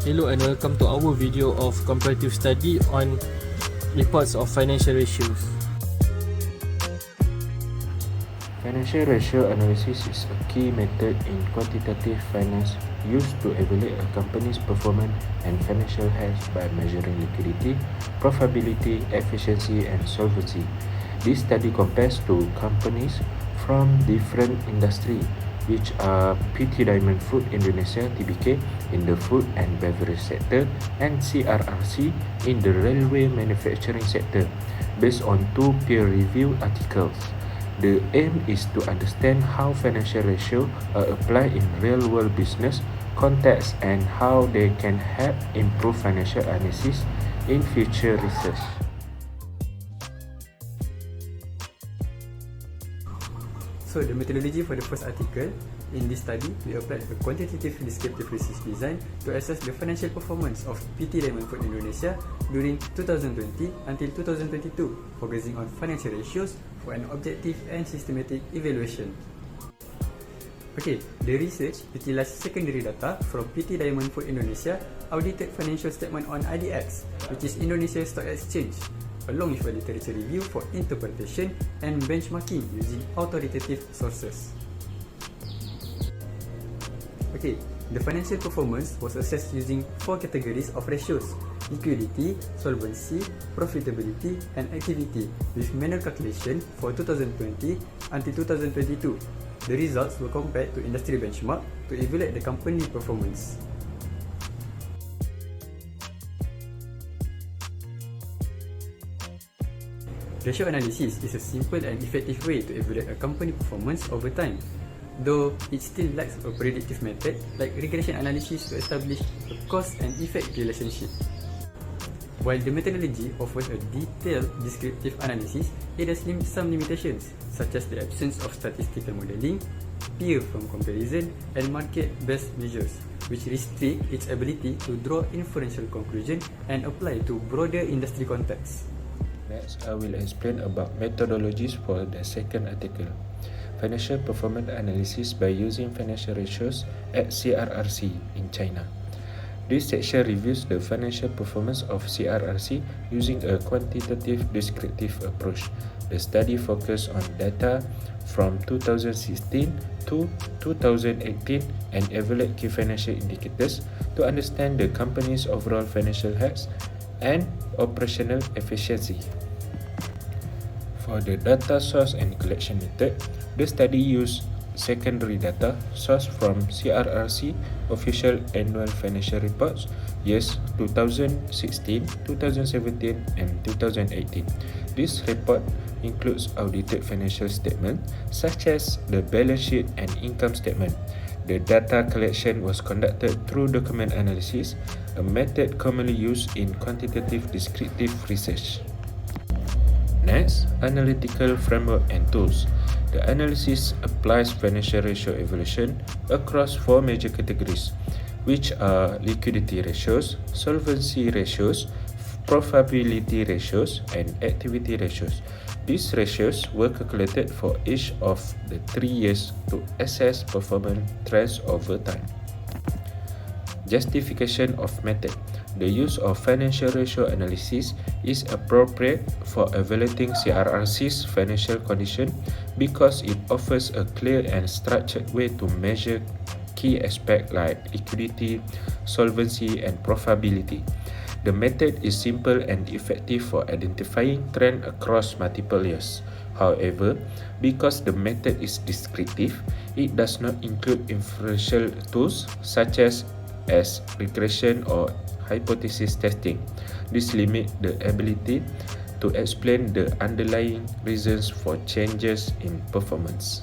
Hello and welcome to our video of comparative study on reports of financial ratios. Financial ratio analysis is a key method in quantitative finance used to evaluate a company's performance and financial health by measuring liquidity, profitability, efficiency, and solvency. This study compares two companies from different industries, which are PT Diamond Food Indonesia (TBK) in the food and beverage sector and CRRC in the railway manufacturing sector, based on two peer-reviewed articles. The aim is to understand how financial ratios are applied in real-world business context and how they can help improve financial analysis in future research. So the methodology for the first article, in this study, we applied a quantitative descriptive research design to assess the financial performance of PT Diamond Food Indonesia during 2020 until 2022, focusing on financial ratios for an objective and systematic evaluation. Okay, the research utilized secondary data from PT Diamond Food Indonesia audited financial statement on IDX, which is Indonesia Stock Exchange, along with a literature review for interpretation and benchmarking using authoritative sources. Okay, the financial performance was assessed using four categories of ratios: liquidity, solvency, profitability, and activity, with manual calculation for 2020 until 2022. The results were compared to industry benchmark to evaluate the company performance. Ratio analysis is a simple and effective way to evaluate a company performance over time, though it still lacks a predictive method like regression analysis to establish a cause and effect relationship. While the methodology offers a detailed descriptive analysis, it has some limitations, such as the absence of statistical modeling, peer firm comparison, and market-based measures, which restrict its ability to draw inferential conclusions and apply to broader industry contexts. Next, I will explain about methodologies for the second article. Financial performance analysis by using financial ratios at CRRC in China. This section reviews the financial performance of CRRC using a quantitative descriptive approach. The study focused on data from 2016 to 2018 and evaluate key financial indicators to understand the company's overall financial health and operational efficiency. For the data source and collection method, the study used secondary data sourced from CRRC official annual financial reports years 2016, 2017, and 2018. This report includes audited financial statements such as the balance sheet and income statement. The data collection was conducted through document analysis, a method commonly used in quantitative descriptive research. Next, analytical framework and tools. The analysis applies financial ratio evaluation across four major categories, which are liquidity ratios, solvency ratios, profitability ratios, and activity ratios. These ratios were calculated for each of the 3 years to assess performance trends over time. Justification of method. The use of financial ratio analysis is appropriate for evaluating CRRC's financial condition because it offers a clear and structured way to measure key aspects like liquidity, solvency, and profitability. The method is simple and effective for identifying trends across multiple years. However, because the method is descriptive, it does not include inferential tools such as regression or hypothesis testing. This limits the ability to explain the underlying reasons for changes in performance.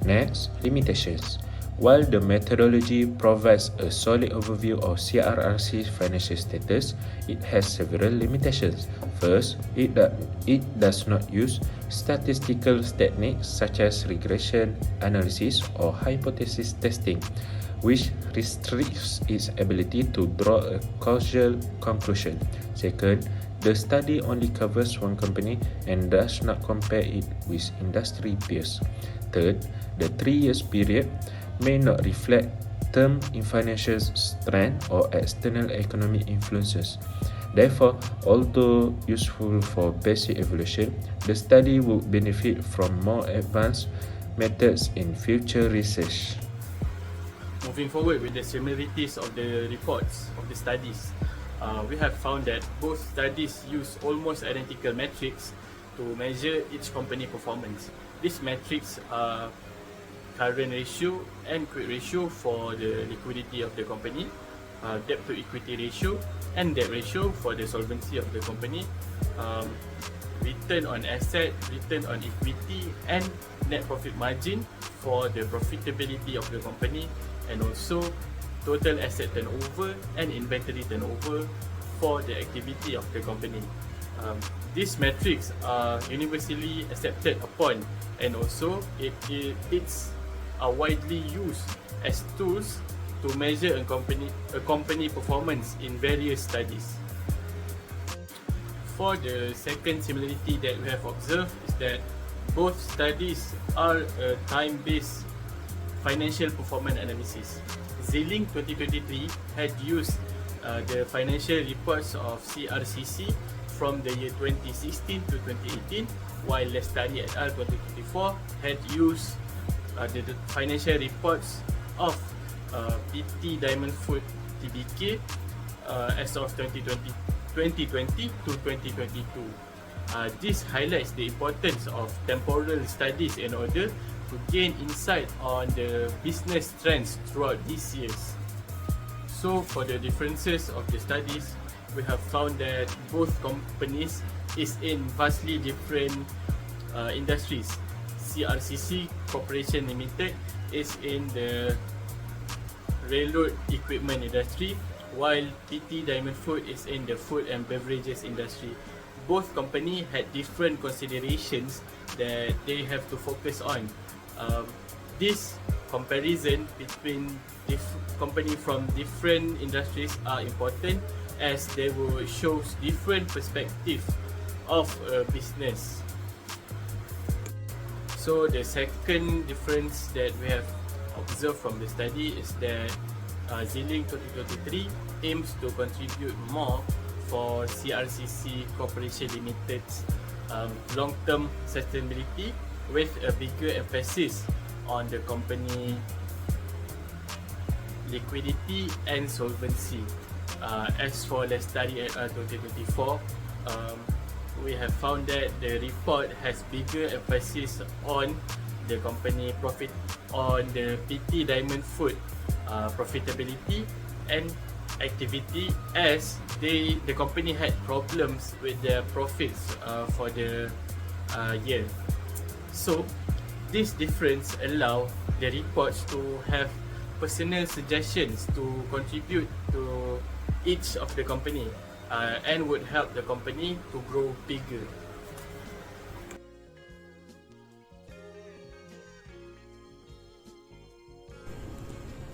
Next, limitations. While the methodology provides a solid overview of CRRC's financial status, it has several limitations. First, it does not use statistical techniques such as regression analysis or hypothesis testing, which restricts its ability to draw a causal conclusion. Second, the study only covers one company and does not compare it with industry peers. Third, the 3 years period may not reflect term in financial strength or external economic influences. Therefore, although useful for basic evaluation, the study would benefit from more advanced methods in future research. Moving forward with the similarities of the reports of the studies, we have found that both studies use almost identical metrics to measure each company performance. These metrics are current ratio and quick ratio for the liquidity of the company, debt to equity ratio and debt ratio for the solvency of the company, return on asset, return on equity and net profit margin for the profitability of the company, and also total asset turnover and inventory turnover for the activity of the company. These metrics are universally accepted upon, and also it's widely used as tools to measure a company performance in various studies. For the second similarity that we have observed is that both studies are a time-based financial performance analysis. Zilling 2023 had used the financial reports of CRCC from the year 2016 to 2018, while Lestari et al. 2024 had used the financial reports of PT Diamond Food TBK as of 2020 to 2022. This highlights the importance of temporal studies in order to gain insight on the business trends throughout these years. So for the differences of the studies, we have found that both companies is in vastly different industries. CRCC Corporation Limited is in the railroad equipment industry, while PT Diamond Food is in the food and beverages industry. Both companies had different considerations that they have to focus on. This comparison between companies from different industries are important, as they will show different perspective of a business. So the second difference that we have observed from the study is that Zilling 2023 aims to contribute more for CRCC Corporation Limited's long-term sustainability, with a bigger emphasis on the company liquidity and solvency. As for Lestari et al. 2024, we have found that the report has bigger emphasis on the company profit, on the PT Diamond Food profitability and activity, as the company had problems with their profits for the year. So this difference allow the reports to have personal suggestions to contribute to each of the company, and would help the company to grow bigger.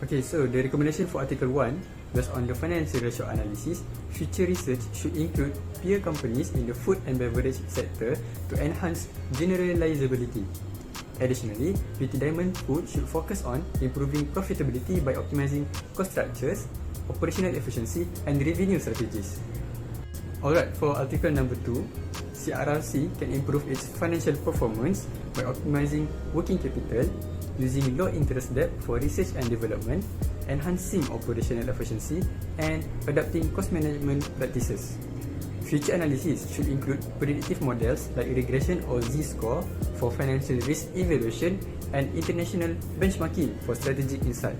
Okay, so the recommendation for Article 1, based on the financial ratio analysis, future research should include peer companies in the food and beverage sector to enhance generalizability. Additionally, PT Diamond Food should focus on improving profitability by optimizing cost structures, operational efficiency and revenue strategies. Alright, for article number 2, CRRC can improve its financial performance by optimizing working capital, using low interest debt for research and development, enhancing operational efficiency and adapting cost management practices. Future analysis should include predictive models like regression or Z-score for financial risk evaluation and international benchmarking for strategic insight.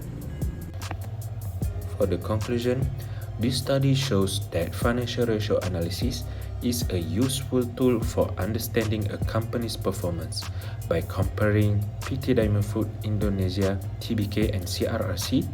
For the conclusion, this study shows that financial ratio analysis is a useful tool for understanding a company's performance. By comparing PT Diamond Food Indonesia, TBK and CRRC,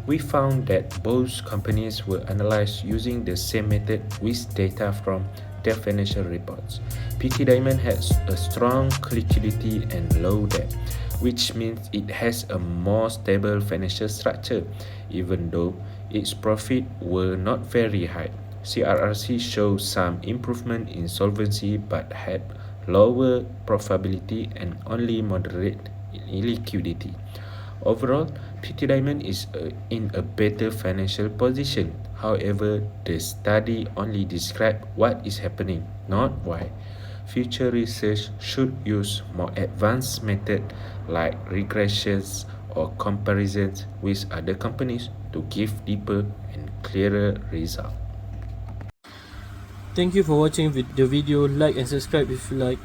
we found that both companies were analyzed using the same method with data from their financial reports. PT Diamond has a strong liquidity and low debt, which means it has a more stable financial structure, even though its profit were not very high. CRRC showed some improvement in solvency but had lower profitability and only moderate illiquidity. Overall, PT Diamond is in a better financial position. However, the study only described what is happening, not why. Future research should use more advanced methods like regressions or comparisons with other companies to give deeper and clearer results. Thank you for watching the video. Like and subscribe if you like.